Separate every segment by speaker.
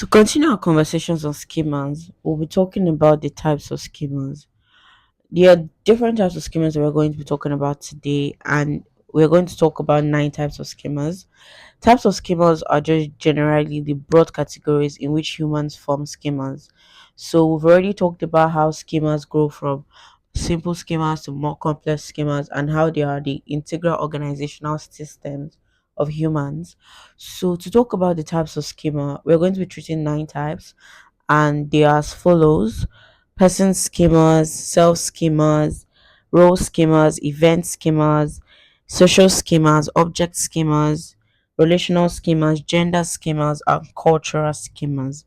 Speaker 1: To continue our conversations on schemas, we'll be talking about the types of schemas. There are different types of schemas that we're going to be talking about today, and we're going to talk about nine types of schemas. Types of schemas are just generally the broad categories in which humans form schemas. So we've already talked about how schemas grow from simple schemas to more complex schemas and how they are the integral organizational systems of humans. So to talk about the types of schema, we're going to be treating nine types, and they are as follows: person schemas, self schemas, role schemas, event schemas, social schemas, object schemas, relational schemas, gender schemas, and cultural schemas.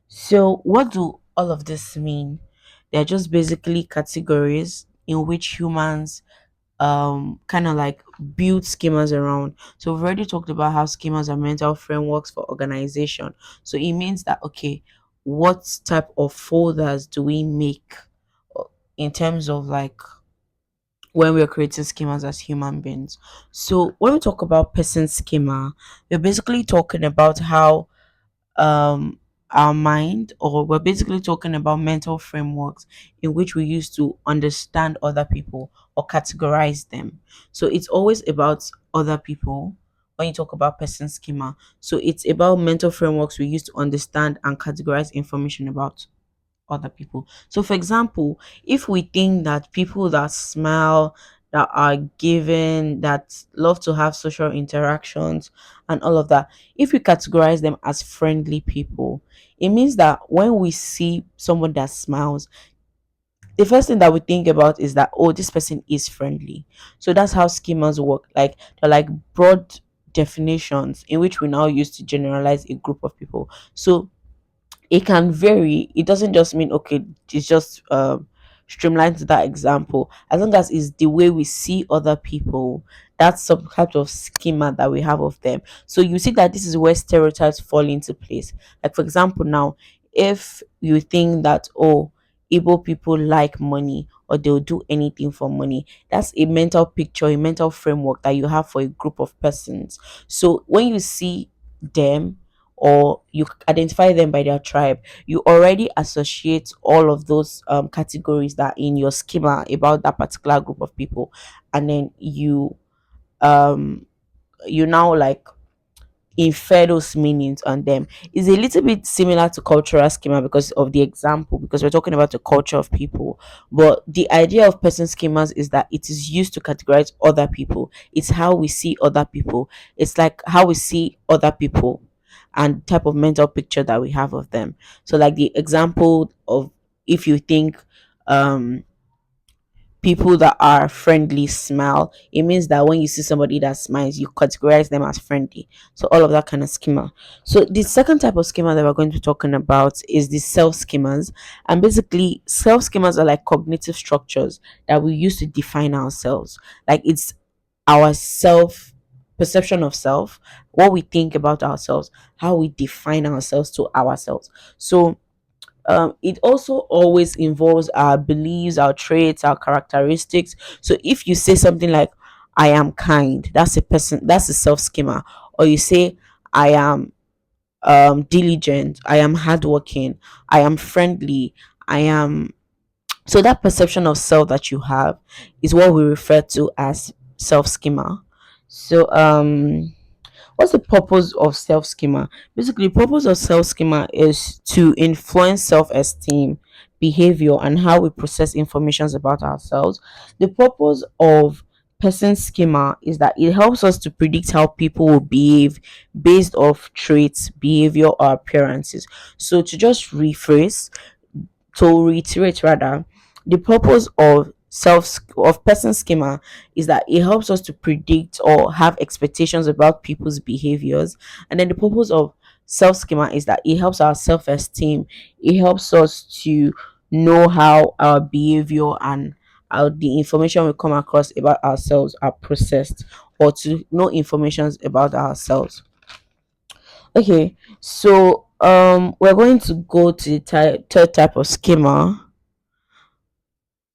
Speaker 1: So, what do all of this mean? They're just basically categories in which humans kind of like build schemas around. So we've already talked about how schemas are mental frameworks for organization. So it means that, okay, what type of folders do we make uh, in terms of like when we're creating schemas as human beings? So when we talk about person schema, we're basically talking about how um our mind, or we're basically talking about mental frameworks in which we use to understand other people or categorize them. So it's always about other people when you talk about person schema. So it's about mental frameworks we use to understand and categorize information about other people. So, for example, if we think that people that smile, that are giving, that love to have social interactions, and all of that, if we categorize them as friendly people, it means that when we see someone that smiles, the first thing that we think about is that, oh, this person is friendly. So that's how schemas work. Like, they're like broad definitions in which we now use to generalize a group of people. So it can vary. It doesn't just mean, okay, it's just streamlined to that example. As long as it's the way we see other people, that's some kind of schema that we have of them. So you see that this is where stereotypes fall into place. Like, for example, now, if you think that, oh, Igbo people like money or they'll do anything for money, that's a mental picture, a mental framework that you have for a group of persons. So when you see them, or you identify them by their tribe, you already associate all of those categories that in your schema about that particular group of people, and then um you now like infer those meanings on them. Is a little bit similar to cultural schema because of the example, because we're talking about the culture of people. But the idea of person schemas is that it is used to categorize other people. It's how we see other people. It's like how we see other people and type of mental picture that we have of them. So like the example of, if you think um people that are friendly smile, it means that when you see somebody that smiles, you categorize them as friendly. So all of that kind of schema. So the second type of schema that we're going to be talking about is the self schemas. And basically, self schemas are like cognitive structures that we use to define ourselves. Like, it's our self perception of self, what we think about ourselves, how we define ourselves to ourselves. So it also always involves our beliefs, our traits, our characteristics. So if you say something like, I am kind, that's a person, that's a self schema. Or you say, I am diligent, I am hardworking, I am friendly, I am. So that perception of self that you have is what we refer to as self schema. So what's the purpose of self schema? Basically, the purpose of self schema is to influence self esteem, behavior, and how we process information about ourselves. The purpose of person schema is that it helps us to predict how people will behave based off traits, behavior, or appearances. So to just rephrase, to reiterate rather, the purpose of person schema is that it helps us to predict or have expectations about people's behaviors. And then the purpose of self schema is that it helps our self-esteem. It helps us to know how our behavior and how the information we come across about ourselves are processed, or to know informations about ourselves. Okay, so we're going to go to the third type of schema.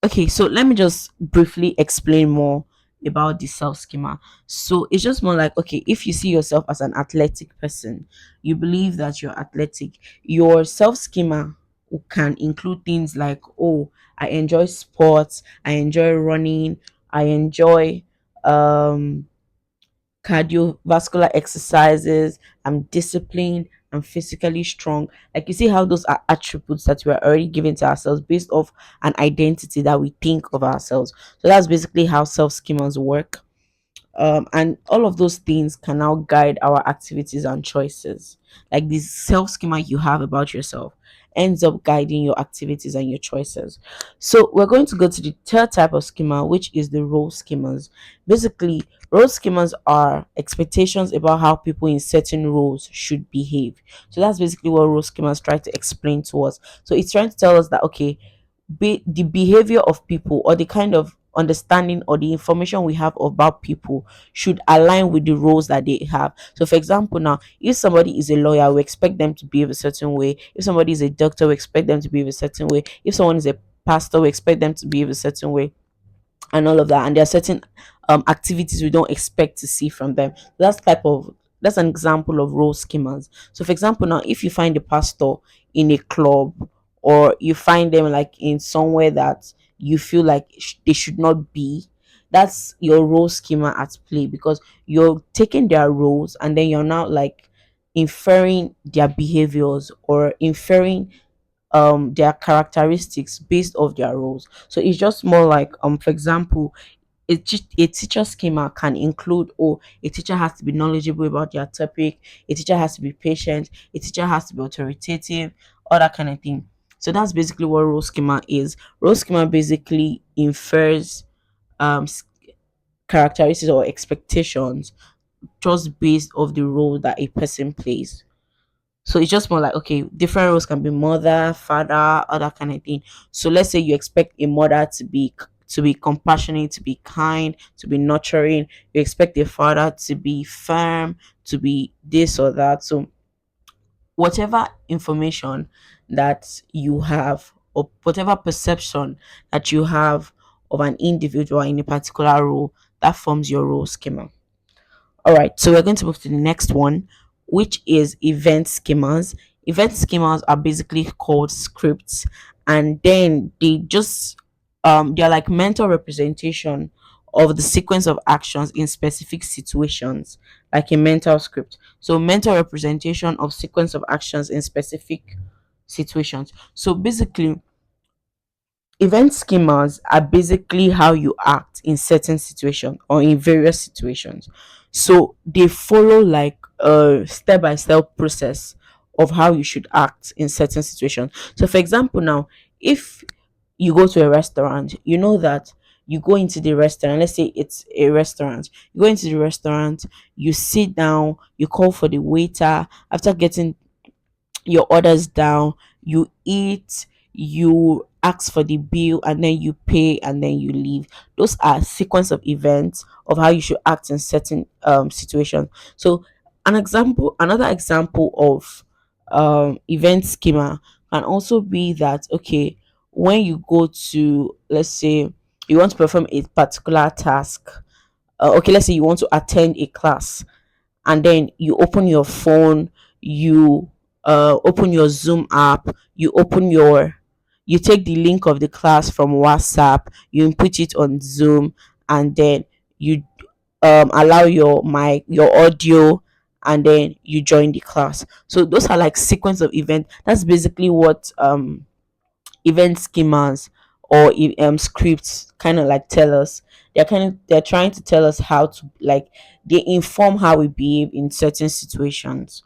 Speaker 1: Okay, so let me just briefly explain more about the self schema. So it's just more like, okay, if you see yourself as an athletic person, you believe that you're athletic, your self schema can include things like, oh, I enjoy sports, I enjoy running, I enjoy um cardiovascular exercises, I'm disciplined, I'm physically strong. Like, you see how those are attributes that we're already giving to ourselves based off an identity that we think of ourselves. So that's basically how self schemas work. And all of those things can now guide our activities and choices. Like, this self schema you have about yourself ends up guiding your activities and your choices. So we're going to go to the third type of schema, which is the role schemas. Basically, role schemas are expectations about how people in certain roles should behave. So that's basically what role schemas try to explain to us. So it's trying to tell us that, okay, the behavior of people, or the kind of understanding or the information we have about people, should align with the roles that they have. So for example, now, if somebody is a lawyer, we expect them to behave a certain way. If somebody is a doctor, we expect them to behave a certain way. If someone is a pastor, we expect them to behave a certain way, and all of that. And there are certain activities we don't expect to see from them. That's an example of role schemas. So for example, now, if you find a pastor in a club, or you find them like in somewhere that you feel like they should not be, that's your role schema at play, because you're taking their roles and then you're now like inferring their behaviors, or inferring their characteristics based off their roles. So it's just more like, for example, a teacher schema can include, oh, a teacher has to be knowledgeable about their topic, a teacher has to be patient, a teacher has to be authoritative, all that kind of thing. So that's basically what role schema is. Role schema basically infers um s- characteristics or expectations just based off the role that a person plays. So it's just more like, okay, different roles can be mother, father, other kind of thing. So let's say you expect a mother to be compassionate, to be kind, to be nurturing. You expect a father to be firm, to be this or that. So whatever information that you have, or whatever perception that you have of an individual in a particular role, that forms your role schema. All right, so we're going to move to the next one, which is event schemas. Event schemas are basically called scripts, and then they're like mental representation of the sequence of actions in specific situations, like a mental script. So mental representation of sequence of actions in specific situations. So basically, event schemas are basically how you act in certain situations or in various situations. So they follow like a step by step process of how you should act in certain situations. So for example, now, if you go to a restaurant, you know that you go into the restaurant, let's say it's a restaurant, you go into the restaurant, you sit down, you call for the waiter. After getting your orders down, you eat, you ask for the bill, and then you pay, and then you leave. Those are sequence of events of how you should act in certain situations. So another example of event schema can also be that, okay, when you go to, let's say, you want to perform a particular task. Okay, let's say you want to attend a class, and then you open your phone, you open your Zoom app, you take the link of the class from WhatsApp, you input it on Zoom, and then you allow your audio, and then you join the class. So those are like sequence of events. That's basically what event schemas or scripts kind of like tell us. They're trying to tell us how to, like, they inform how we behave in certain situations.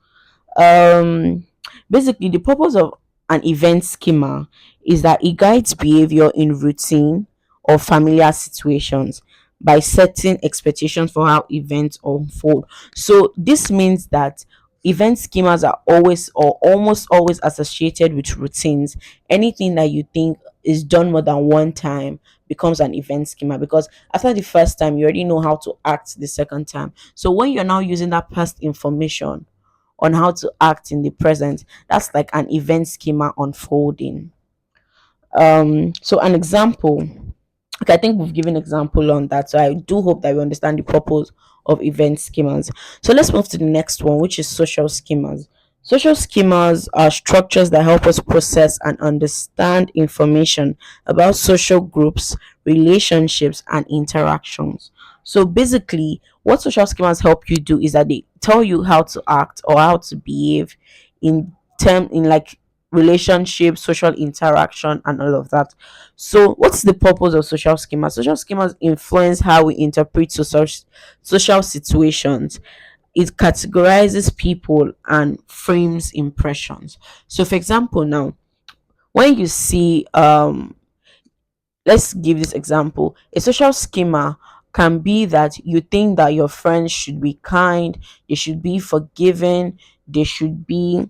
Speaker 1: um Basically, the purpose of an event schema is that it guides behavior in routine or familiar situations by setting expectations for how events unfold. So this means that event schemas are always or almost always associated with routines. Anything that you think is done more than one time becomes an event schema, because after the first time you already know how to act the second time. So when you're now using that past information on how to act in the present, that's like an event schema unfolding. So an example Okay, I think we've given example on that. So I do hope that we understand the purpose of event schemas. So let's move to the next one, which is social schemas. Social schemas are structures that help us process and understand information about social groups, relationships, and interactions. So basically, what social schemas help you do is that they tell you how to act or how to behave in in like relationship, social interaction, and all of that. So, what's the purpose of social schemas? Social schemas influence how we interpret social situations. It categorizes people and frames impressions. So, for example, now when you see, let's give this example, a social schema can be that you think that your friends should be kind, they should be forgiving, they should be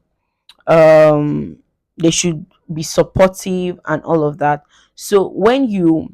Speaker 1: um they should be supportive and all of that. So when you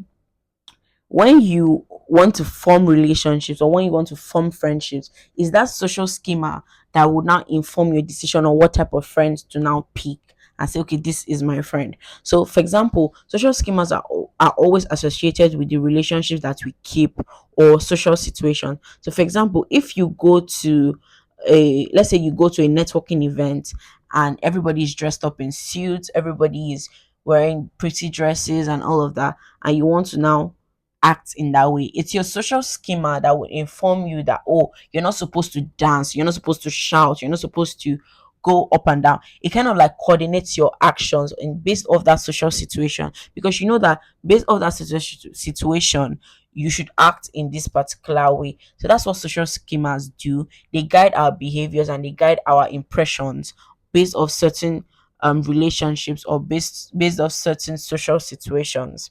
Speaker 1: want to form relationships or when you want to form friendships, is that social schema that would now inform your decision on what type of friends to now pick and say, okay, this is my friend. So for example, social schemas are always associated with the relationships that we keep or social situations. So for example, if you go to a, let's say you go to a networking event and everybody is dressed up in suits, everybody is wearing pretty dresses and all of that, and you want to now act in that way. It's your social schema that will inform you that, oh, you're not supposed to dance, you're not supposed to shout, you're not supposed to go up and down. It kind of like coordinates your actions in based off that social situation, because you know that based off that situation you should act in this particular way. So that's what social schemas do. They guide our behaviors and they guide our impressions based off certain relationships or based off certain social situations.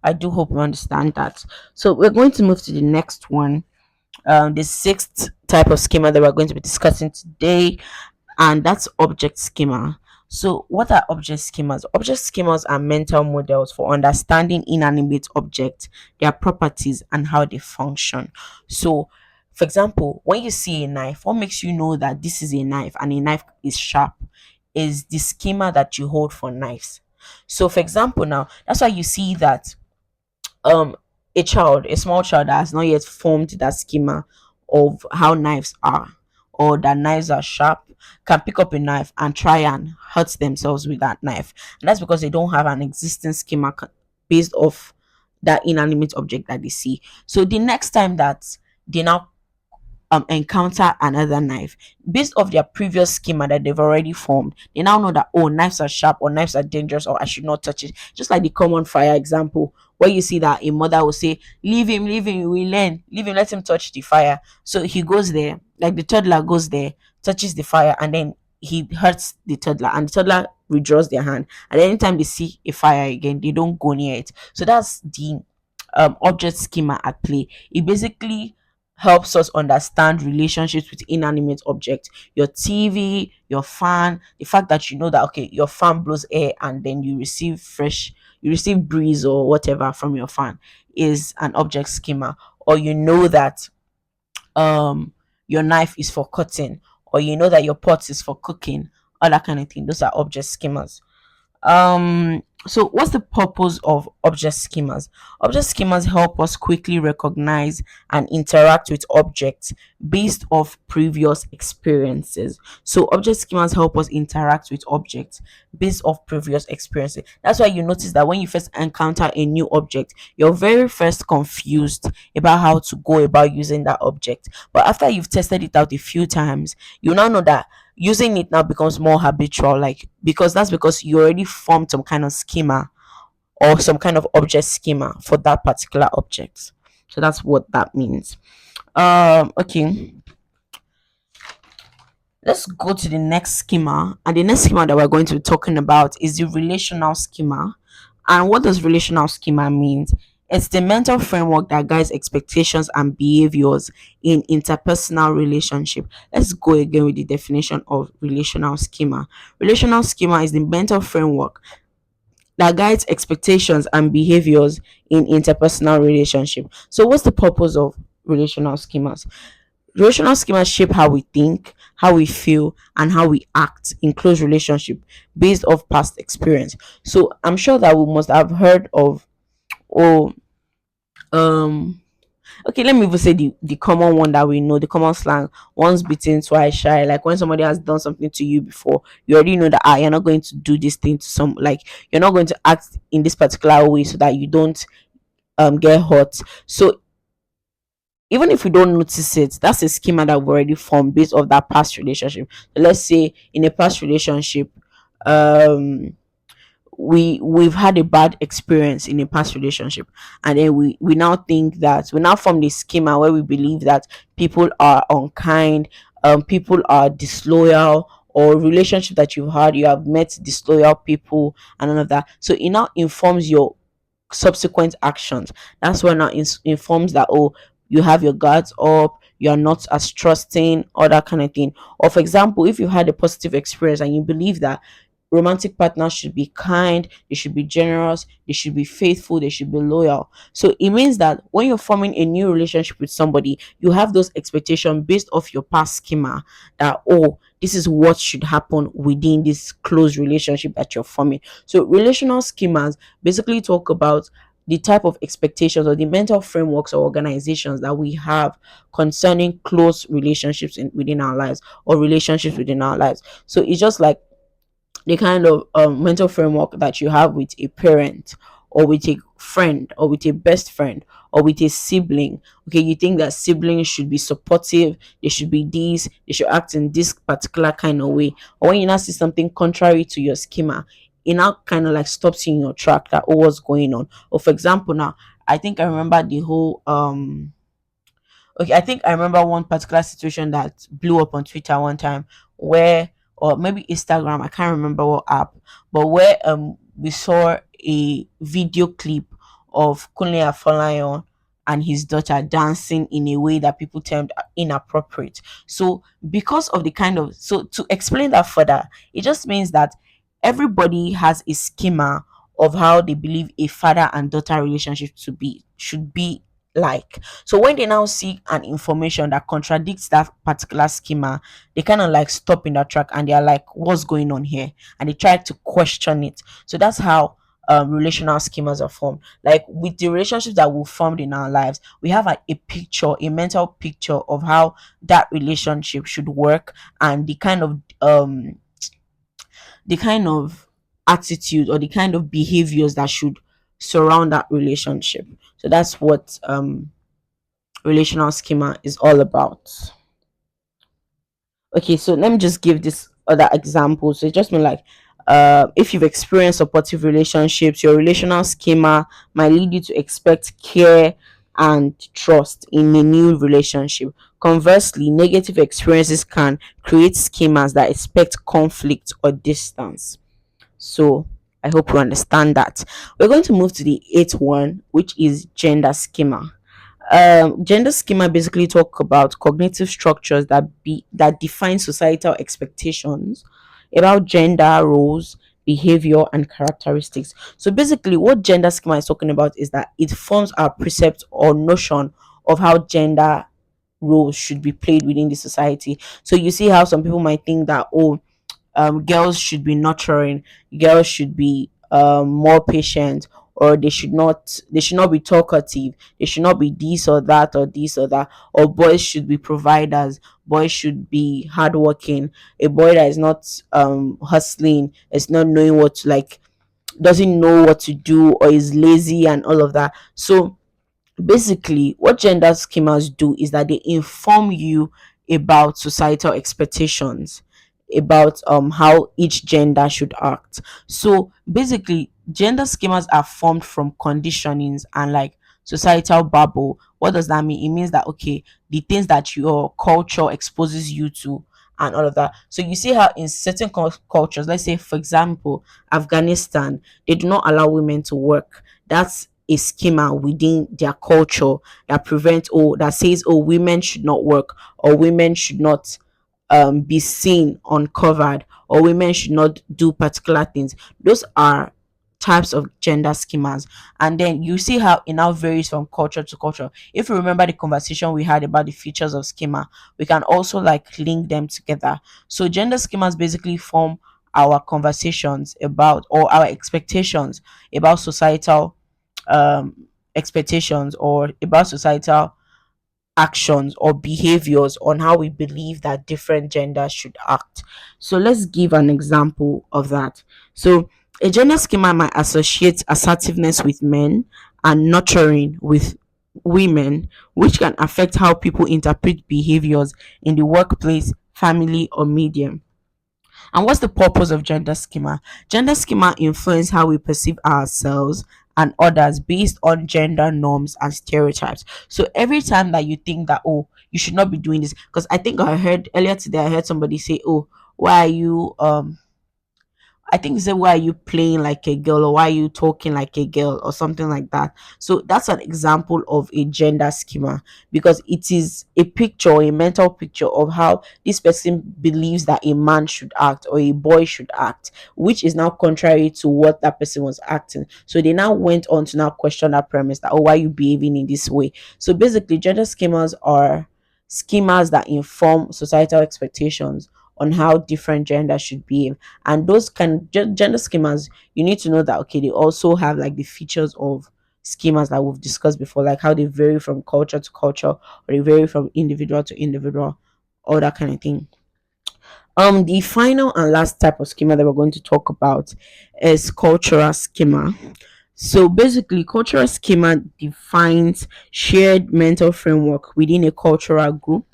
Speaker 1: I do hope you understand that. So we're going to move to the next one, the sixth type of schema that we're going to be discussing today, and that's object schema. So what are object schemas? Object schemas are mental models for understanding inanimate objects, their properties, and how they function. So, for example, when you see a knife, what makes you know that this is a knife and a knife is sharp is the schema that you hold for knives. So, for example, now that's why you see that um a small child that has not yet formed that schema of how knives are or that knives are sharp can pick up a knife and try and hurt themselves with that knife, and that's because they don't have an existing schema based off that inanimate object that they see. So the next time that they now encounter another knife based off their previous schema that they've already formed, they now know that, oh, knives are sharp or knives are dangerous or I should not touch it. Just like the common fire example where you see that a mother will say, leave him, we learn, leave him, let him touch the fire. So he goes there, like the toddler goes there, touches the fire, and then he hurts the toddler and the toddler withdraws their hand, and anytime they see a fire again they don't go near it. So that's the object schema at play. It basically helps us understand relationships with inanimate objects. Your TV, your fan, the fact that you know that, okay, your fan blows air and then you receive breeze or whatever from your fan is an object schema. Or you know that um your knife is for cutting, or you know that your pot is for cooking, all that kind of thing. Those are object schemas. So what's the purpose of object schemas? Object schemas help us quickly recognize and interact with objects based off previous experiences. So object schemas help us interact with objects based off previous experiences. That's why you notice that when you first encounter a new object, you're very first confused about how to go about using that object, but after you've tested it out a few times, you now know that using it now becomes more habitual, like, because that's because you already formed some kind of schema or some kind of object schema for that particular object. So that's what that means. Okay, let's go to the next schema, and the next schema that we're going to be talking about is the relational schema. And what does relational schema means? It's the mental framework that guides expectations and behaviors in interpersonal relationship. Let's go again with the definition of relational schema. Relational schema is the mental framework that guides expectations and behaviors in interpersonal relationship. So what's the purpose of relational schemas? Relational schemas shape how we think, how we feel, and how we act in close relationship based off past experience. So I'm sure that we must have heard of, oh, um okay, let me even say the common one that we know, the common slang: once bitten twice shy. Like when somebody has done something to you before, you already know that you're not going to do this thing to some, like you're not going to act in this particular way so that you don't get hurt. So even if we don't notice it, that's a schema that we've already formed based off that past relationship. So let's say in a past relationship, um we've had a bad experience in a past relationship, and then we now think that we now form this schema where we believe that people are unkind, people are disloyal, or relationship that you've had, you have met disloyal people and all of that. So it now informs your subsequent actions. That's when now informs that, oh, you have your guards up, you are not as trusting, or that kind of thing. Or for example, if you had a positive experience and you believe that romantic partners should be kind, they should be generous, they should be faithful, they should be loyal. So it means that when you're forming a new relationship with somebody, you have those expectations based off your past schema, that, oh, this is what should happen within this close relationship that you're forming. So relational schemas basically talk about the type of expectations or the mental frameworks or organizations that we have concerning close relationships within our lives, or relationships within our lives. So it's just like the kind of mental framework that you have with a parent, or with a friend, or with a best friend, or with a sibling. Okay, you think that siblings should be supportive, they should be this, they should act in this particular kind of way. Or when you now see something contrary to your schema, it now kind of like stops you in your track, that, oh, what's going on? Or for example, now I think I remember the whole okay, I think I remember one particular situation that blew up on Twitter one time, where, or maybe Instagram, I can't remember what app, but where we saw a video clip of Kunle Afolayan and his daughter dancing in a way that people termed inappropriate. So because of the kind of, so to explain that further, it just means that everybody has a schema of how they believe a father and daughter relationship to be, should be like. So when they now see an information that contradicts that particular schema, they kind of like stop in that track, and they are like, what's going on here? And they try to question it. So that's how relational schemas are formed. Like with the relationships that we formed in our lives, we have a picture, a mental picture of how that relationship should work, and the kind of attitude or the kind of behaviors that should surround that relationship. So that's what relational schema is all about. Okay, so let me just give this other example. So it just mean like, if you've experienced supportive relationships, your relational schema might lead you to expect care and trust in a new relationship. Conversely, negative experiences can create schemas that expect conflict or distance. So I hope you understand that. We're going to move to the eighth one, which is gender schema. Gender schema basically talk about cognitive structures that define societal expectations about gender roles, behavior, and characteristics. So basically, what gender schema is talking about is that it forms our precept or notion of how gender roles should be played within the society. So you see how some people might think that, oh, girls should be nurturing, girls should be more patient, or they should not be talkative, they should not be this or that or this or that, or boys should be providers, boys should be hardworking. A boy that is not hustling, is not knowing what to, like, doesn't know what to do, or is lazy and all of that. So basically what gender schemas do is that they inform you about societal expectations about how each gender should act. So basically gender schemas are formed from conditionings and like societal bubble. What does that mean? It means that, okay, the things that your culture exposes you to and all of that. So you see how in certain cultures, let's say for example Afghanistan, they do not allow women to work. That's a schema within their culture that prevents, or that says, oh, women should not work, or women should not be seen uncovered, or women should not do particular things. Those are types of gender schemas. And then you see how it now varies from culture to culture. If you remember the conversation we had about the features of schema, we can also like link them together. So gender schemas basically form our conversations about, or our expectations about societal expectations or about societal actions or behaviors on how we believe that different genders should act. So let's give an example of that. So a gender schema might associate assertiveness with men and nurturing with women, which can affect how people interpret behaviors in the workplace, family, or media. And what's the purpose of gender schema? Gender schema influence how we perceive ourselves and others based on gender norms and stereotypes. So every time that you think that, oh, you should not be doing this, because I think I heard earlier today, I heard somebody say, oh, why are you I think they said, why are you playing like a girl, or why are you talking like a girl, or something like that. So that's an example of a gender schema, because it is a picture, a mental picture of how this person believes that a man should act or a boy should act, which is now contrary to what that person was acting. So they now went on to now question that premise that, oh, why are you behaving in this way? So basically, gender schemas are schemas that inform societal expectations on how different genders should behave. And those gender schemas, you need to know that, okay, they also have like the features of schemas that we've discussed before, like how they vary from culture to culture, or they vary from individual to individual, all that kind of thing. The final and last type of schema that we're going to talk about is cultural schema. So basically, cultural schema defines shared mental framework within a cultural group,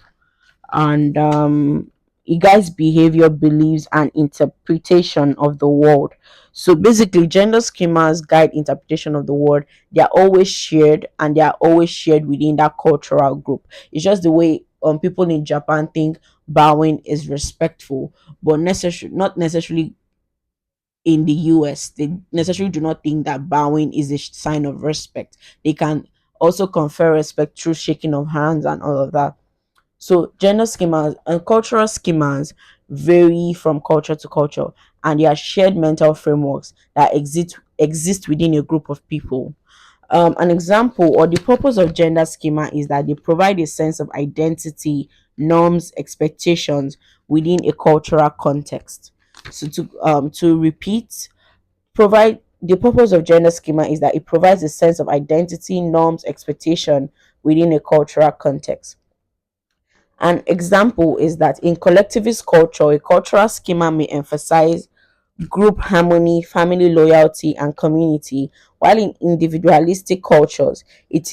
Speaker 1: and it guides behavior, beliefs, and interpretation of the world. So basically, gender schemas guide interpretation of the world. They are always shared, and they are always shared within that cultural group. It's just the way people in Japan think bowing is respectful, but not necessarily in the US. They necessarily do not think that bowing is a sign of respect. They can also confer respect through shaking of hands and all of that. So gender schemas and cultural schemas vary from culture to culture, and they are shared mental frameworks that exist within a group of people. An example or the purpose of gender schema is that they provide a sense of identity, norms, expectations within a cultural context. So to repeat, provide the purpose of gender schema is that it provides a sense of identity, norms, expectation within a cultural context. An example is that in collectivist culture, a cultural schema may emphasize group harmony, family loyalty, and community, while in individualistic cultures, it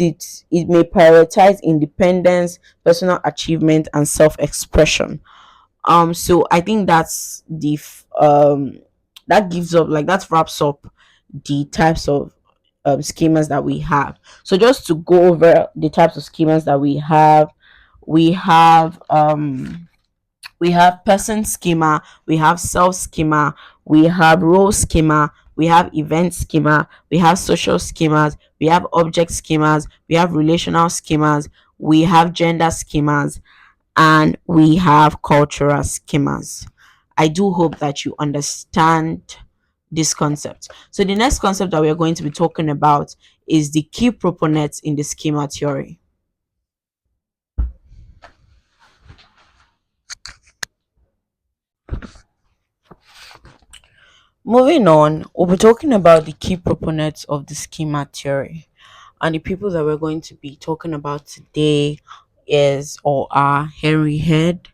Speaker 1: may prioritize independence, personal achievement, and self expression. So I think that gives up, like, that wraps up the types of schemas that we have. So just to go over the types of schemas that we have we have person schema, we have self schema, we have role schema, we have event schema, we have social schemas, we have object schemas, we have relational schemas, we have gender schemas, and we have cultural schemas. I do hope that you understand this concept. So the next concept that we are going to be talking about is the key proponents in the schema theory. Moving on, we'll be talking about the key proponents of the schema theory. And the people that we're going to be talking about today is or are Henry Head,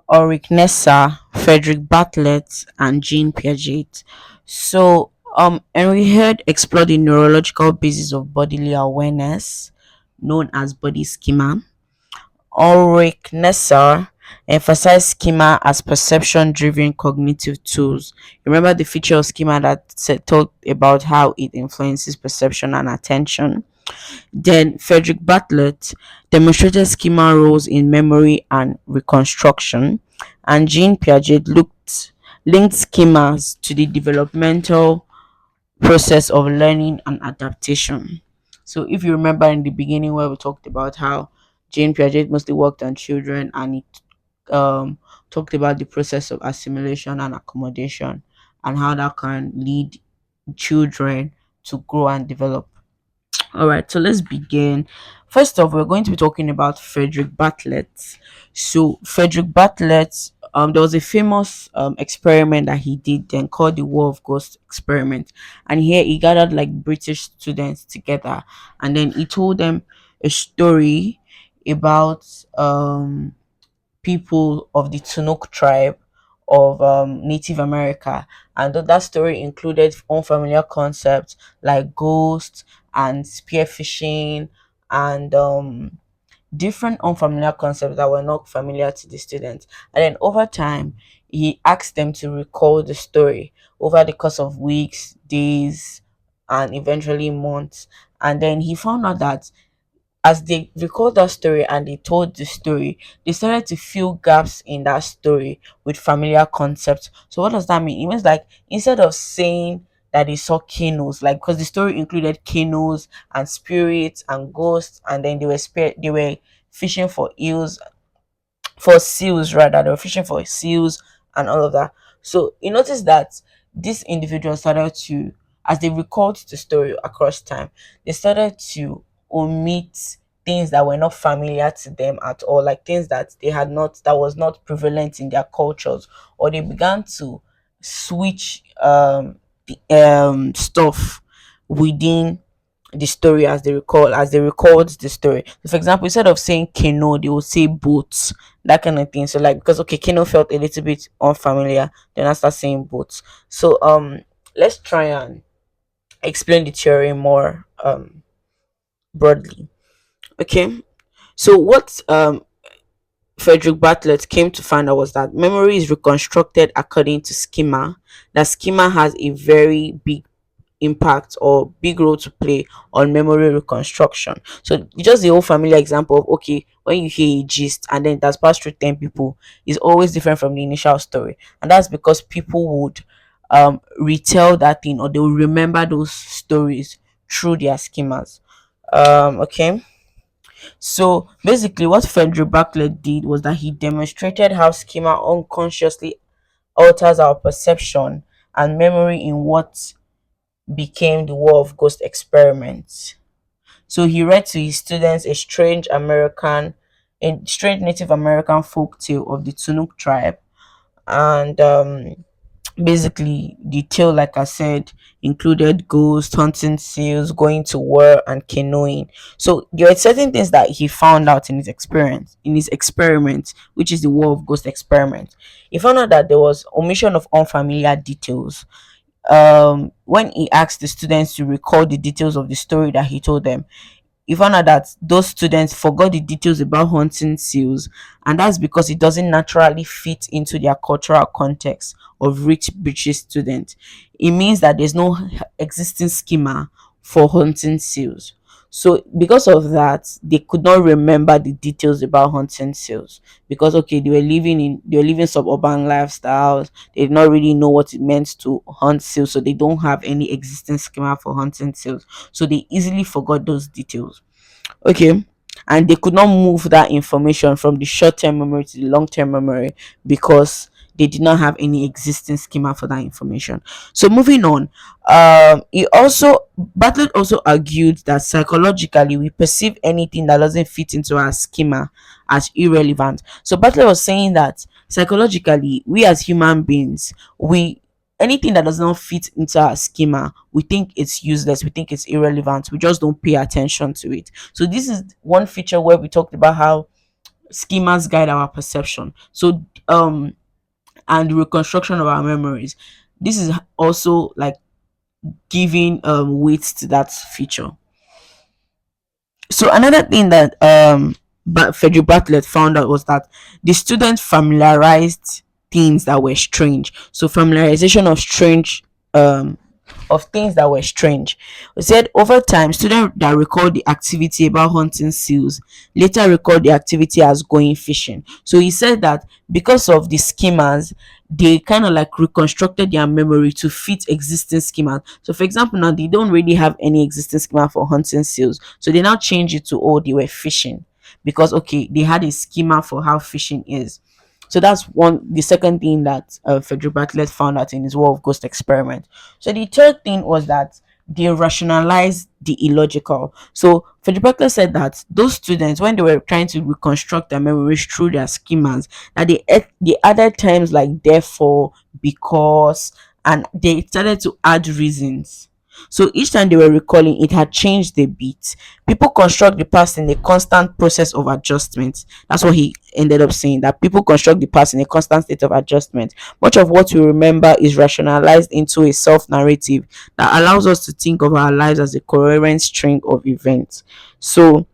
Speaker 1: Ulrich Nessa, Frederick Bartlett, and Jean Piaget. So, Henry Head explored the neurological basis of bodily awareness, known as body schema. Ulrich Nessa emphasized schema as perception-driven cognitive tools. Remember the feature of schema that talked about how it influences perception and attention. Then Frederick Bartlett demonstrated schema roles in memory and reconstruction, and Jean Piaget linked schemas to the developmental process of learning and adaptation. So if you remember in the beginning where we talked about how Jean Piaget mostly worked on children, and it talked about the process of assimilation and accommodation, and how that can lead children to grow and develop. All right, so let's begin. First off, we're going to be talking about Frederick Bartlett. So Frederick Bartlett there was a famous experiment that he did then called the War of Ghosts experiment, and here he gathered like British students together, and then he told them a story about people of the Tunuk tribe of Native America, and that story included unfamiliar concepts like ghosts and spearfishing and different unfamiliar concepts that were not familiar to the students. And then over time, he asked them to recall the story over the course of weeks, days, and eventually months. And then he found out that as they recalled that story and they told the story, they started to fill gaps in that story with familiar concepts. So what does that mean? It means like instead of saying that they saw canoes, like because the story included canoes and spirits and ghosts, and then they were fishing for eels, for seals rather, they were fishing for seals and all of that. So you notice that this individual started to, as they recalled the story across time, they started to omit things that were not familiar to them at all, like things that they had not, that was not prevalent in their cultures, or they began to switch stuff within the story as they record the story. So for example, instead of saying canoe, they will say boats, that kind of thing. So like because okay, canoe felt a little bit unfamiliar, then I start saying boats. So let's try and explain the theory more broadly. Okay. So what Frederick Bartlett came to find out was that memory is reconstructed according to schema. That schema has a very big impact or big role to play on memory reconstruction. So just the old familiar example of okay, when you hear a gist and then it has passed through 10 people is always different from the initial story. And that's because people would retell that thing, or they will remember those stories through their schemas. Okay. So basically what Frederick Bartlett did was that he demonstrated how schema unconsciously alters our perception and memory in what became the War of Ghost experiments. So he read to his students a strange Native American folk tale of the Tunuk tribe, and basically the tale, like I said, included ghosts, hunting seals, going to war, and canoeing. So there are certain things that he found out in his experiment, which is the War of Ghost experiment. He found out that there was omission of unfamiliar details when he asked the students to recall the details of the story that he told them. He found out that those students forgot the details about hunting seals, and that's because it doesn't naturally fit into their cultural context of rich British students. It means that there's no existing schema for hunting seals. So because of that, they could not remember the details about hunting seals because okay, they were living suburban lifestyles. They did not really know what it meant to hunt seals, so they don't have any existing schema for hunting seals. So they easily forgot those details. Okay. And they could not move that information from the short-term memory to the long-term memory because they did not have any existing schema for that information. So moving on, he also Bartlett also argued that psychologically we perceive anything that doesn't fit into our schema as irrelevant. So Bartlett was saying that psychologically we as human beings, we anything that does not fit into our schema, we think it's useless, we think it's irrelevant, we just don't pay attention to it. So this is one feature where we talked about how schemas guide our perception. So and reconstruction of our memories. This is also like giving weight to that feature. So another thing that but Frederick Bartlett found out was that the students familiarized things that were strange. So familiarization of things that were strange. We said over time, students that recall the activity about hunting seals later recall the activity as going fishing. So he said that because of the schemas, they kind of like reconstructed their memory to fit existing schemas. So, for example, now they don't really have any existing schema for hunting seals, so they now change it to oh, they were fishing because okay, they had a schema for how fishing is. So that's one. The second thing that Frederick Bartlett found out in his War of Ghost experiment. So the third thing was that they rationalize the illogical. So Federico said that those students, when they were trying to reconstruct their memories through their schemas, that they added terms like therefore, because, and they started to add reasons. So each time they were recalling, it had changed the beat. People construct the past in a constant process of adjustment. That's what he ended up saying, that people construct the past in a constant state of adjustment. Much of what we remember is rationalized into a self narrative that allows us to think of our lives as a coherent string of events. So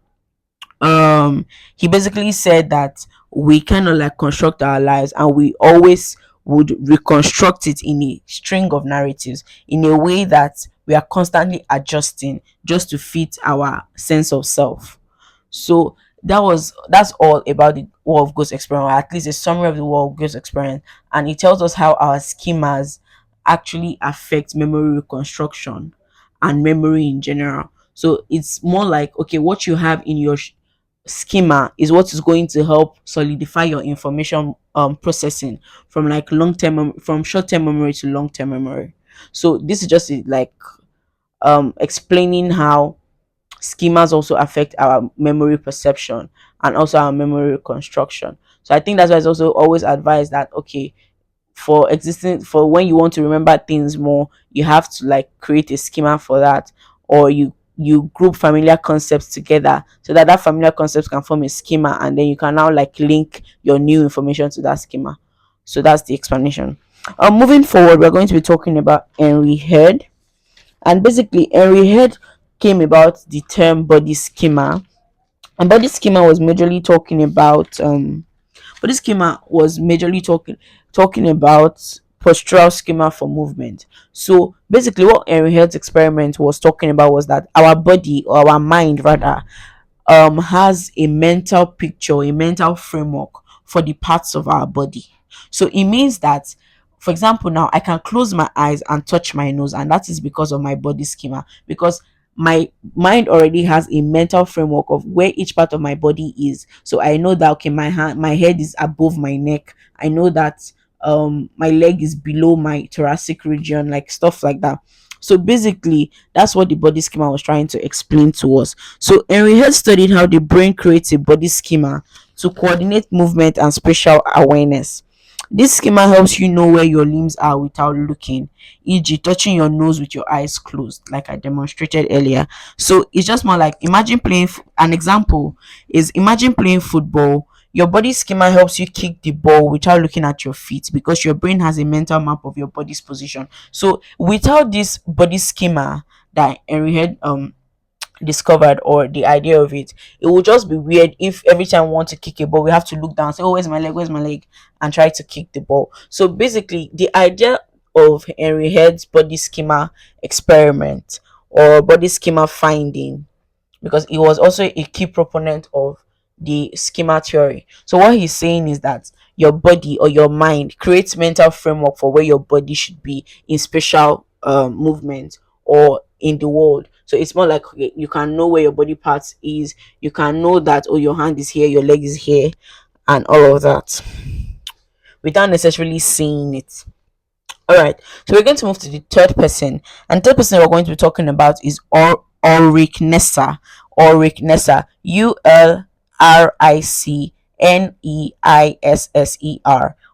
Speaker 1: he basically said that we kind of like construct our lives, and we always would reconstruct it in a string of narratives in a way that we are constantly adjusting just to fit our sense of self. So that's all about the War of Ghosts experience, or at least a summary of the War of Ghosts experience, and it tells us how our schemas actually affect memory reconstruction and memory in general. So it's more like, okay, what you have in your schema is what is going to help solidify your information processing from like from short-term memory to long-term memory. So this is just like explaining how schemas also affect our memory perception and also our memory reconstruction. So I think that's why it's also always advised that, okay, for when you want to remember things more, you have to like create a schema for that, or you group familiar concepts together so that that familiar concepts can form a schema, and then you can now like link your new information to that schema. So that's the explanation. Moving forward, we're going to be talking about Henry Head. And basically Henry Head came about the term body schema. And body schema was majorly talking about but this schema was majorly talking about postural schema for movement. So basically what Henry Head's experiment was talking about was that our body, or our mind rather, has a mental picture, a mental framework for the parts of our body. So it means that, for example, now I can close my eyes and touch my nose, and that is because of my body schema, because my mind already has a mental framework of where each part of my body is. So I know that, okay, my head is above my neck. I know that my leg is below my thoracic region, like stuff like that. So basically that's what the body schema was trying to explain to us. So Henry had studied how the brain creates a body schema to coordinate movement and spatial awareness. This schema helps you know where your limbs are without looking, e.g., touching your nose with your eyes closed, like I demonstrated earlier. So it's just more like, imagine an example is, imagine playing football. Your body schema helps you kick the ball without looking at your feet, because your brain has a mental map of your body's position. So without this body schema that Henry had discovered, or the idea of it, it will just be weird if every time we want to kick a ball we have to look down, say, oh, where's my leg, and try to kick the ball. So basically the idea of Henry Head's body schema experiment, or body schema finding, because he was also a key proponent of the schema theory. So what he's saying is that your body, or your mind, creates mental framework for where your body should be in spatial movement, or in the world. So it's more like, okay, you can know where your body parts is, you can know that, oh, your hand is here, your leg is here, and all of that, without necessarily seeing it. All right, so we're going to move to the third person, and third person we're going to be talking about is Ulrich Nesser. Ulrich Nesser, Ulrich Nesser,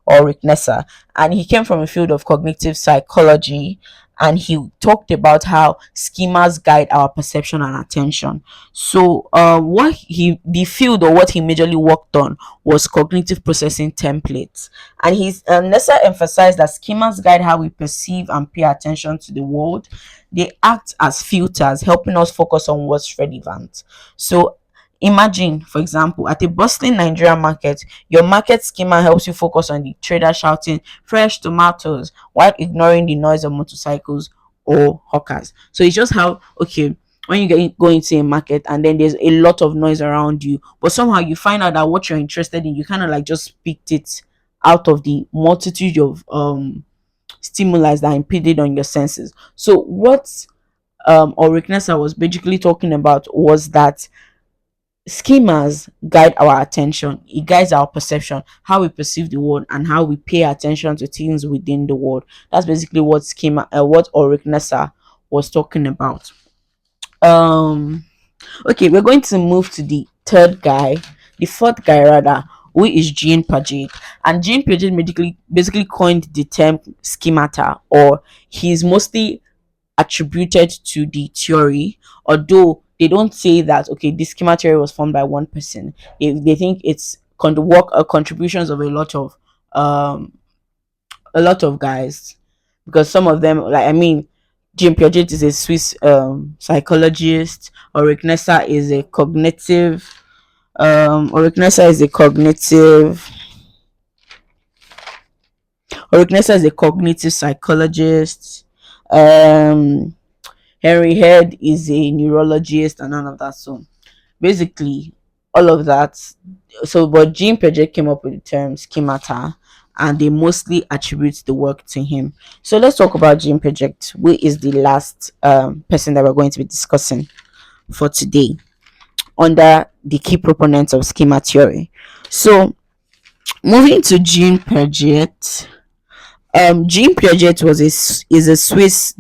Speaker 1: Ulrich Nesser, and he came from a field of cognitive psychology, and he talked about how schemas guide our perception and attention. So, the field, or what he majorly worked on, was cognitive processing templates, and he's Nessa emphasized that schemas guide how we perceive and pay attention to the world. They act as filters, helping us focus on what's relevant. So imagine, for example, at a bustling Nigerian market, your market schema helps you focus on the trader shouting fresh tomatoes while ignoring the noise of motorcycles or hawkers. So it's just how, okay, when you go into a market and then there's a lot of noise around you, but somehow you find out that what you're interested in, you kind of like just picked it out of the multitude of stimuli that impeded on your senses. So what Ulrich Nesser was basically talking about was that schemas guide our attention, it guides our perception, how we perceive the world, and how we pay attention to things within the world. That's basically what Ulrich Nesser was talking about. Um okay, we're going to move to the third guy, the fourth guy rather, who is Jean Piaget. And Jean Piaget basically coined the term schemata, or he's mostly attributed to the theory, although they don't say that okay, the schema theory was formed by one person. They think it's contributions of um a lot of guys, because some of them, like, I mean, Jim Piaget is a Swiss psychologist. Ulrich Nessa is a cognitive psychologist. um Henry Head is a neurologist and none of that. So basically, all of that. So, but Jean Piaget came up with the term schemata, and they mostly attribute the work to him. So let's talk about Jean Piaget, who is the last person that we're going to be discussing for today under the key proponents of schema theory. So moving to Jean Piaget. Jean Piaget is a Swiss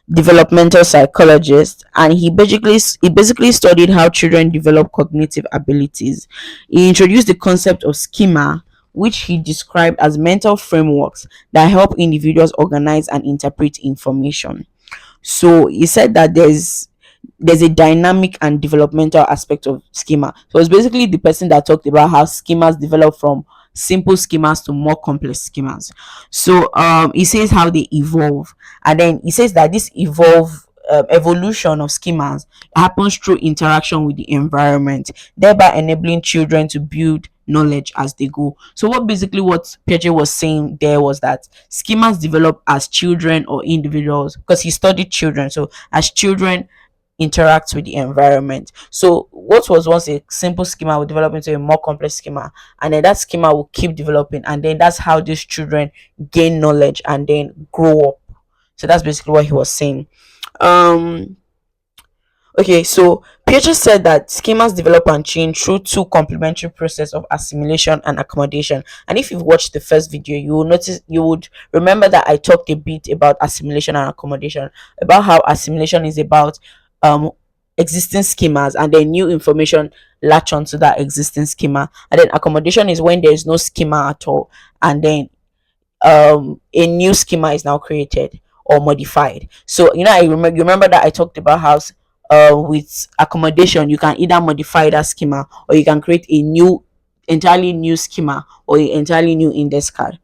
Speaker 1: developmental psychologist, and he basically studied how children develop cognitive abilities. He introduced the concept of schema, which he described as mental frameworks that help individuals organize and interpret information. So he said that there's a dynamic and developmental aspect of schema. So it's basically the person that talked about how schemas develop from simple schemas to more complex schemas. So he says how they evolve, and then he says that this evolution of schemas happens through interaction with the environment, thereby enabling children to build knowledge as they go. So what Piaget was saying there was that schemas develop as children or individuals, because he studied children. So as children interact with the environment. So what was once a simple schema will develop into a more complex schema, and then that schema will keep developing, and then that's how these children gain knowledge and then grow up. So that's basically what he was saying. Um Okay, so Piaget said that schemas develop and change through two complementary process of assimilation and accommodation. And if you've watched the first video, you would remember that I talked a bit about assimilation and accommodation, about how assimilation is about um existing schemas, and then new information latch onto that existing schema. And then accommodation is when there is no schema at all, and then a new schema is now created or modified. So you remember that I talked about how with accommodation you can either modify that schema, or you can create a entirely new schema, or an entirely new index card.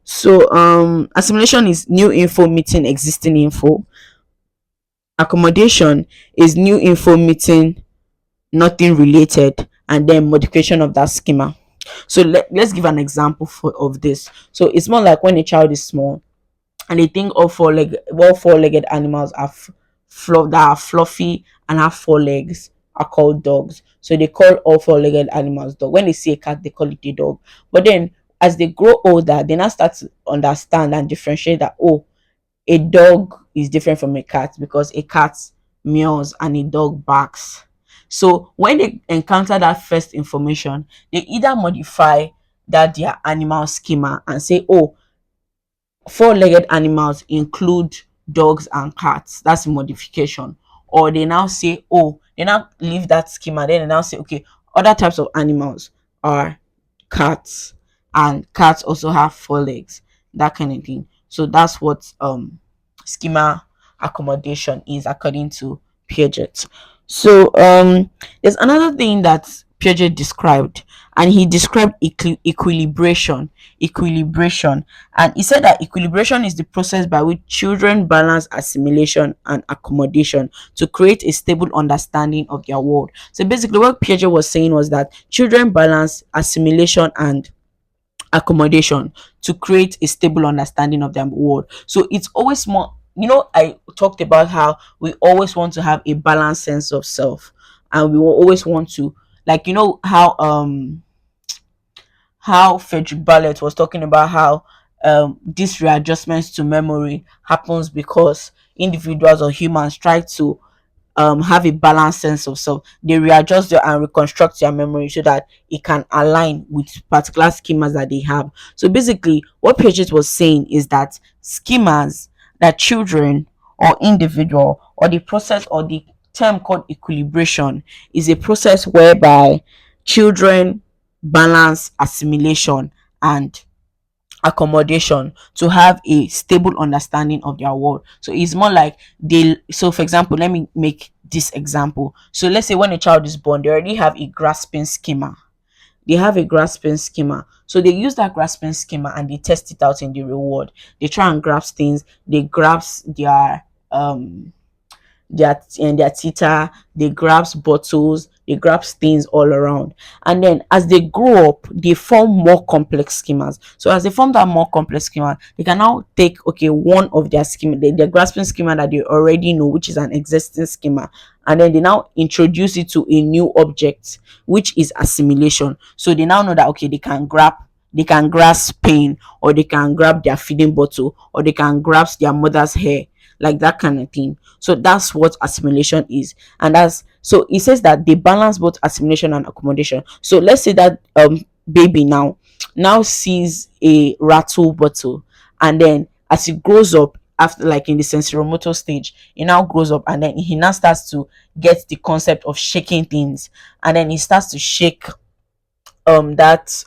Speaker 1: So assimilation is new info meeting existing info. Accommodation is new info meeting nothing related, and then modification of that schema. So let's give an example of this. So it's more like when a child is small, and they think all four-legged animals that are fluffy and have four legs are called dogs. So they call all four-legged animals dog. When they see a cat, they call it a dog. But then as they grow older, they now start to understand and differentiate that, oh, a dog is different from a cat, because a cat meows and a dog barks. So when they encounter that first information, they either modify that their animal schema and say, oh, four-legged animals include dogs and cats. That's a modification. Or they now say, oh, they now leave that schema. Then they now say, okay, other types of animals are cats, and cats also have four legs. That kind of thing. So that's what schema accommodation is, according to Piaget. So there's another thing that Piaget described, and he described equilibration, and he said that equilibration is the process by which children balance assimilation and accommodation to create a stable understanding of their world. So basically what Piaget was saying was that children balance assimilation and accommodation to create a stable understanding of their world. So it's always more, I talked about how we always want to have a balanced sense of self, and we will always want to, like, how Frederick Bartlett was talking about how this readjustments to memory happens because individuals or humans try to have a balanced sense of self. They readjust and reconstruct their memory so that it can align with particular schemas that they have. So basically, what Piaget was saying is that schemas that children or individual, or the process, or the term called equilibration, is a process whereby children balance assimilation and accommodation to have a stable understanding of their world. So it's more like they, so for example, let me make this example. So let's say when a child is born, they already have a grasping schema. They have a grasping schema. So they use that grasping schema and they test it out in the reward. They try and grasp things, they grasp um their teeter, they grasp bottles, they grasp things all around. And then as they grow up, they form more complex schemas. So as they form that more complex schema, they can now take, okay, one of their schema, their grasping schema that they already know, which is an existing schema, and then they now introduce it to a new object, which is assimilation. So they now know that, okay, they can grasp pain, or they can grab their feeding bottle, or they can grasp their mother's hair, like that kind of thing. So that's what assimilation is. And that's, so it says that they balance both assimilation and accommodation. So let's say that baby now sees a rattle bottle, and then as he grows up, after, like in the sensorimotor stage, he now grows up, and then he now starts to get the concept of shaking things, and then he starts to shake that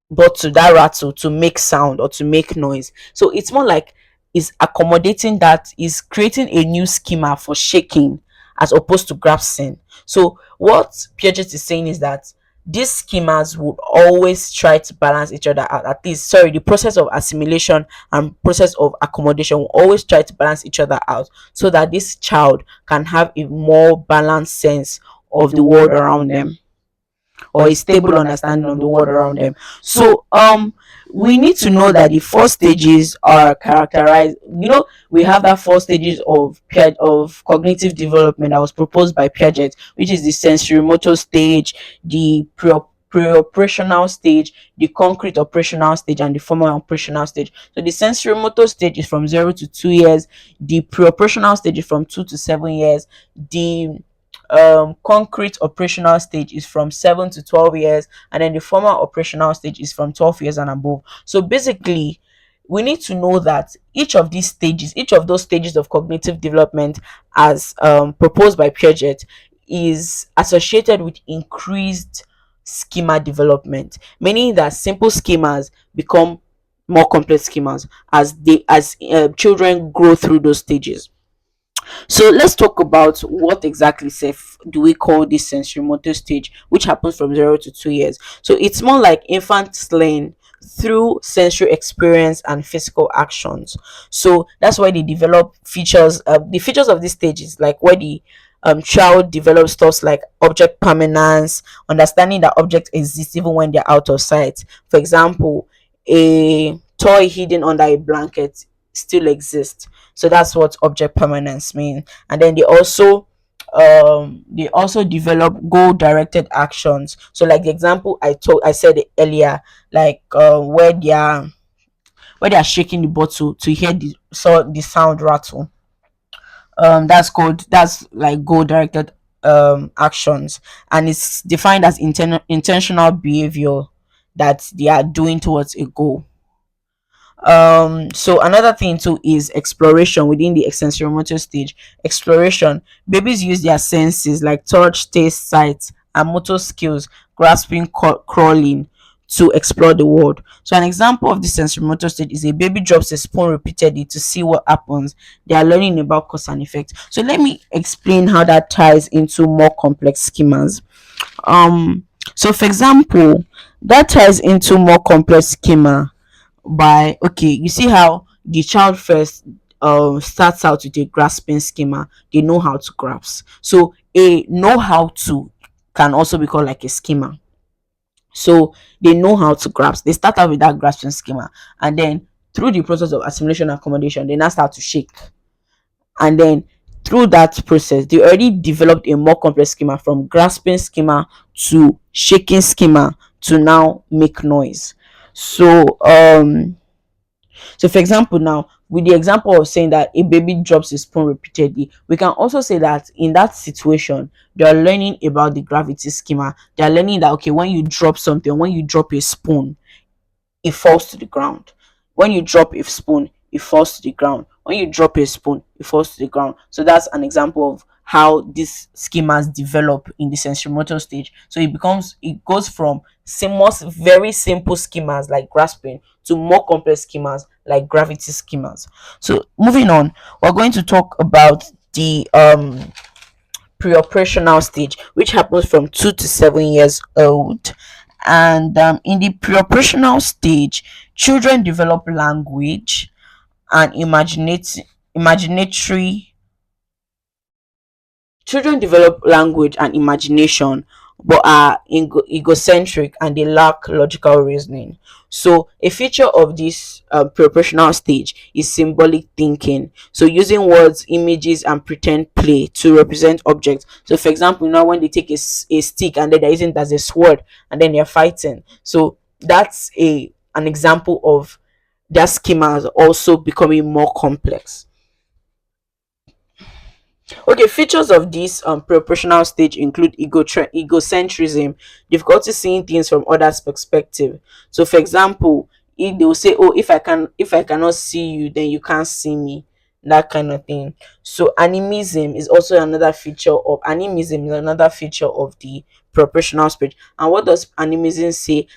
Speaker 1: bottle, that rattle, to make sound or to make noise. So it's more like is accommodating, that is creating a new schema for shaking as opposed to grasping. So what Piaget is saying is that these schemas would always try to balance each other out. At least, sorry, the process of assimilation and process of accommodation will always try to balance each other out, so that this child can have a more balanced sense of the world around them, or a stable understanding of the world around them. So we need to know that the four stages are characterized. We have that four stages of of cognitive development that was proposed by Piaget, which is the sensory motor stage, the pre-operational stage, the concrete operational stage, and the formal operational stage. So the sensory motor stage is from 0 to 2 years, the pre-operational stage is from 2 to 7 years, the concrete operational stage is from 7 to 12 years, and then the formal operational stage is from 12 years and above. So basically, we need to know that each of those stages of cognitive development, as proposed by Piaget, is associated with increased schema development, meaning that simple schemas become more complex schemas as children grow through those stages. So let's talk about what exactly safe do we call this sensory motor stage, which happens from 0 to 2 years. So it's more like infants learn through sensory experience and physical actions. So that's why they develop features. The features of this stage is like where the child develops stuff like object permanence, understanding that objects exist even when they're out of sight. For example, a toy hidden under a blanket still exists. So that's what object permanence mean. And then they also develop goal directed actions. So like the example I said earlier, like where they are shaking the bottle to hear the sound rattle. That's like goal directed actions, and it's defined as intentional behavior that they are doing towards a goal. So another thing too is exploration within the sensorimotor stage. Exploration, babies use their senses like touch, taste, sight, and motor skills, grasping, crawling, to explore the world. So an example of this sensorimotor stage is a baby drops a spoon repeatedly to see what happens. They are learning about cause and effect. So let me explain how that ties into more complex schemas. So for example, that ties into more complex schema by, okay, you see how the child first starts out with a grasping schema. They know how to grasp. So a know how to can also be called like a schema. So they know how to grasp. They start out with that grasping schema, and then through the process of assimilation and accommodation, they now start to shake. And then through that process, they already developed a more complex schema, from grasping schema to shaking schema to now make noise. So for example, now with the example of saying that a baby drops a spoon repeatedly, we can also say that in that situation, they are learning about the gravity schema. They are learning that, okay, when you drop something, when you drop a spoon, it falls to the ground. When you drop a spoon, it falls to the ground. when you drop a spoon, it falls to the ground. So that's an example of how these schemas develop in the sensorimotor stage. So it goes from very simple schemas like grasping to more complex schemas like gravity schemas. So moving on, we're going to talk about the pre-operational stage, which happens from 2 to 7 years old. And in the pre-operational stage, children develop language and imaginatory children develop language and imagination, but are egocentric and they lack logical reasoning. So, a feature of this preparational stage is symbolic thinking. So, using words, images, and pretend play to represent objects. So, for example, now when they take a stick and then they're using it as a sword and then they're fighting. So, that's a an example of their schemas also becoming more complex. Okay, features of this proportional stage include egocentrism, difficulty seeing things from others' perspective. So, for example, if they will say, "Oh, if I cannot see you, then you can't see me," that kind of thing. So, animism is another feature of the proportional stage. And what does animism say?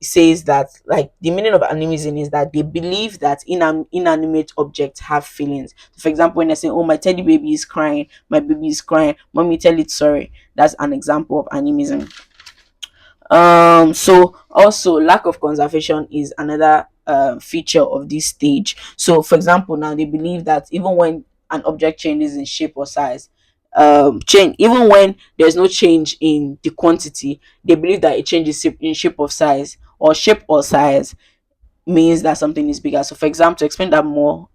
Speaker 1: Says that, like, the meaning of animism is that they believe that inanimate objects have feelings. For example, when I say, "Oh, my teddy baby is crying, my baby is crying, mommy, tell it sorry," that's an example of animism. So also lack of conservation is another feature of this stage. So for example, now they believe that even when an object changes in shape or size, change even when there's no change in the quantity, they believe that it changes in shape or size means that something is bigger. So, for example, to explain that more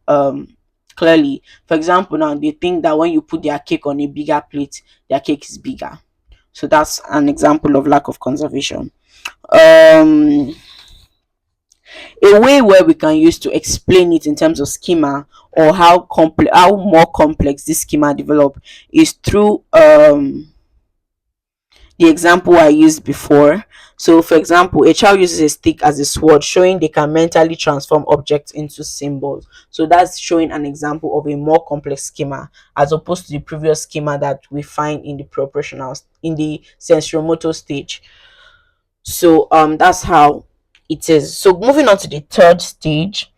Speaker 1: clearly, for example, now they think that when you put their cake on a bigger plate, their cake is bigger. So that's an example of lack of conservation. Um, a way where we can use to explain it in terms of schema, or how more complex this schema develop, is through the example I used before. So, for example, a child uses a stick as a sword, showing they can mentally transform objects into symbols. So, that's showing an example of a more complex schema as opposed to the previous schema that we find in the in the sensorimotor stage. So, that's how it is. So, moving on to the third stage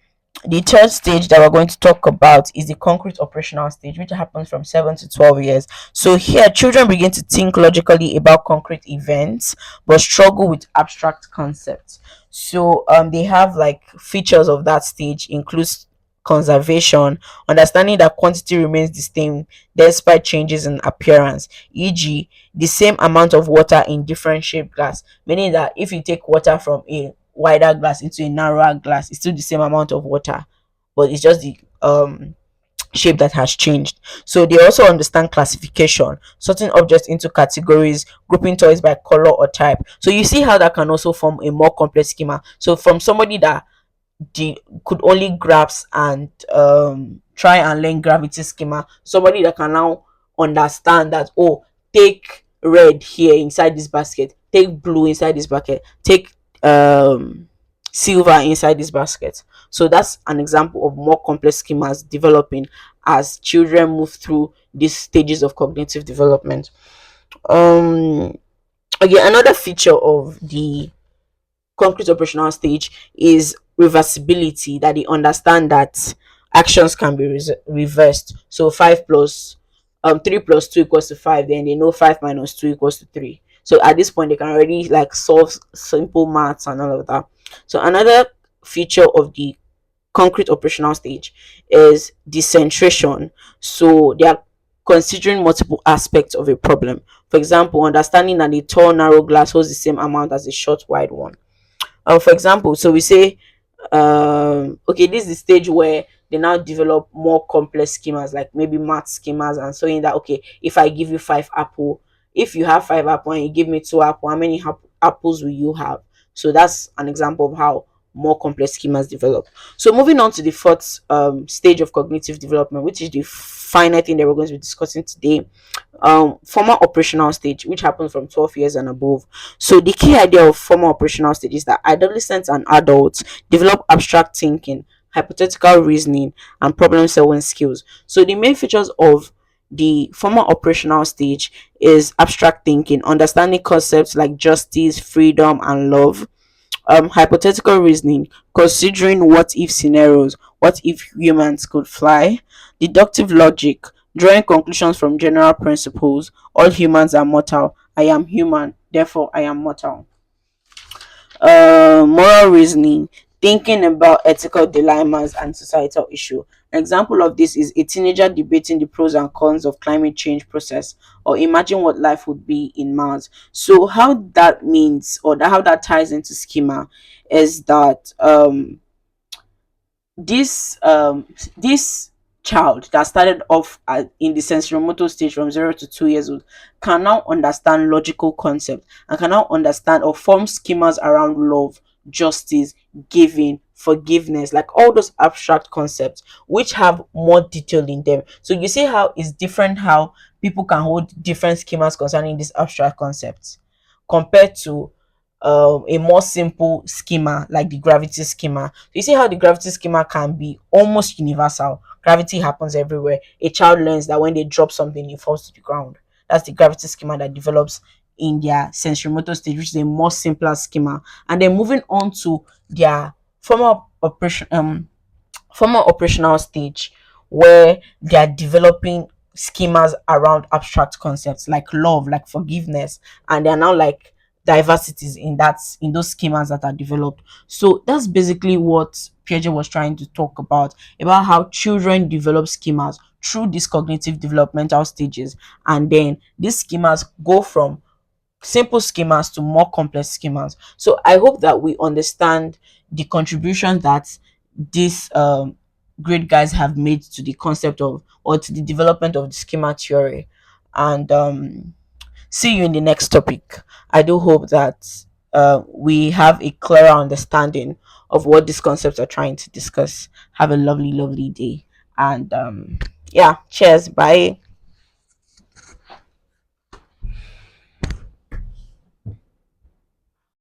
Speaker 1: that we're going to talk about is the concrete operational stage, which happens from 7 to 12 years. So here children begin to think logically about concrete events but struggle with abstract concepts. So they have, like, features of that stage includes conservation, understanding that quantity remains the same despite changes in appearance, e.g., the same amount of water in different shaped glass, meaning that if you take water from a wider glass into a narrower glass, it's still the same amount of water, but it's just the shape that has changed. So they also understand classification, sorting objects into categories, grouping toys by color or type. So you see how that can also form a more complex schema. So from somebody that could only grasp and try and learn gravity schema, somebody that can now understand that, oh, take red here inside this basket, take blue inside this bucket, take silver inside this basket. So that's an example of more complex schemas developing as children move through these stages of cognitive development. um Again, another feature of the concrete operational stage is reversibility, that they understand that actions can be reversed. So 3 plus 2 equals to 5, then they know 5 minus 2 equals to 3. So at this point they can already, like, solve simple maths and all of that. So another feature of the concrete operational stage is decentration. So they are considering multiple aspects of a problem. For example, understanding that a tall narrow glass holds the same amount as a short wide one. For example, so we say, okay, this is the stage where they now develop more complex schemas, like maybe math schemas, and showing that, okay, if I give you if you have 5 apple and you give me 2 apple, how many apples will you have? So that's an example of how more complex schemas develop. So moving on to the fourth stage of cognitive development, which is the final thing that we're going to be discussing today, formal operational stage, which happens from 12 years and above. So the key idea of formal operational stage is that adolescents and adults develop abstract thinking, hypothetical reasoning, and problem solving skills. So the main features of the formal operational stage is abstract thinking, understanding concepts like justice, freedom, and love. Hypothetical reasoning, considering what if scenarios, what if humans could fly. Deductive logic, drawing conclusions from general principles, all humans are mortal, I am human, therefore I am mortal. Moral reasoning, thinking about ethical dilemmas and societal issue. An example of this is a teenager debating the pros and cons of climate change process, or imagine what life would be in Mars. So how that means, or how that ties into schema, is that this child that started off in the sensorimotor stage from 0 to 2 years old can now understand logical concepts and can now understand or form schemas around love, justice, giving, forgiveness, like all those abstract concepts which have more detail in them. So you see how it's different, how people can hold different schemas concerning these abstract concepts compared to a more simple schema like the gravity schema. So you see how the gravity schema can be almost universal. Gravity happens everywhere. A child learns that when they drop something, it falls to the ground. That's the gravity schema that develops in their sensorimotor stage, which is a more simpler schema. And then moving on to their formal operation, formal operational stage, where they are developing schemas around abstract concepts like love, like forgiveness, and they are now like diversities in those schemas that are developed. So that's basically what Piaget was trying to talk about how children develop schemas through these cognitive developmental stages, and then these schemas go from simple schemas to more complex schemas. So I hope that we understand the contribution that these great guys have made to the concept of, or to the development of the schema theory. And see you in the next topic. I do hope that we have a clearer understanding of what these concepts are trying to discuss. Have a lovely, lovely day. And yeah, cheers. Bye.